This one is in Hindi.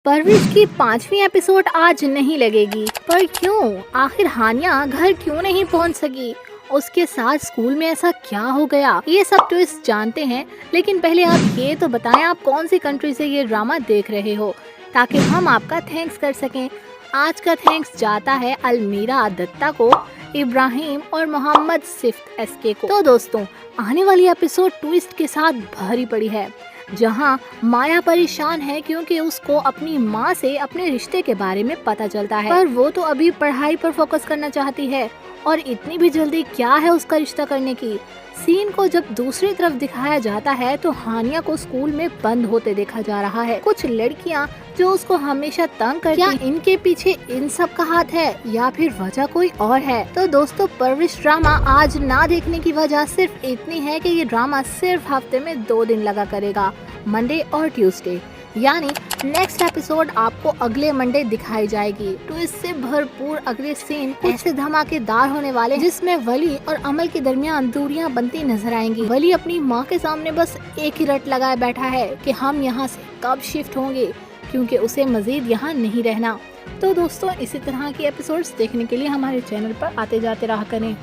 परवरिश की 5वीं एपिसोड आज नहीं लगेगी, पर क्यों? आखिर हानिया घर क्यों नहीं पहुंच सकी? उसके साथ स्कूल में ऐसा क्या हो गया? ये सब ट्विस्ट जानते हैं, लेकिन पहले आप ये तो बताएं आप कौन सी कंट्री से ये ड्रामा देख रहे हो, ताकि हम आपका थैंक्स कर सकें। आज का थैंक्स जाता है अलमीरा दत्ता को, इब्राहिम और मोहम्मद सिफ्त एसके को। तो दोस्तों, आने वाली एपिसोड ट्विस्ट के साथ भरी पड़ी है, जहां माया परेशान है क्योंकि उसको अपनी माँ से अपने रिश्ते के बारे में पता चलता है, पर वो तो अभी पढ़ाई पर फोकस करना चाहती है और इतनी भी जल्दी क्या है उसका रिश्ता करने की। सीन को जब दूसरी तरफ दिखाया जाता है तो हानिया को स्कूल में बंद होते देखा जा रहा है। कुछ लड़कियां जो उसको हमेशा तंग करती हैं, इनके पीछे इन सब का हाथ है या फिर वजह कोई और है? तो दोस्तों, परवरिश ड्रामा आज ना देखने की वजह सिर्फ इतनी है कि ये ड्रामा सिर्फ हफ्ते में 2 दिन लगा करेगा, मंडे और ट्यूसडे। यानी नेक्स्ट एपिसोड आपको अगले मंडे दिखाई जाएगी। तो इससे भरपूर अगले सीन ऐसे धमाकेदार होने वाले जिसमें वली और अमल के दरमियान दूरियां बनती नजर आएंगी। वली अपनी माँ के सामने बस एक ही रट लगाए बैठा है कि हम यहाँ से कब शिफ्ट होंगे, क्योंकि उसे मजीद यहाँ नहीं रहना। तो दोस्तों, इसी तरह की एपिसोड्स देखने के लिए हमारे चैनल पर आते जाते रहा करें।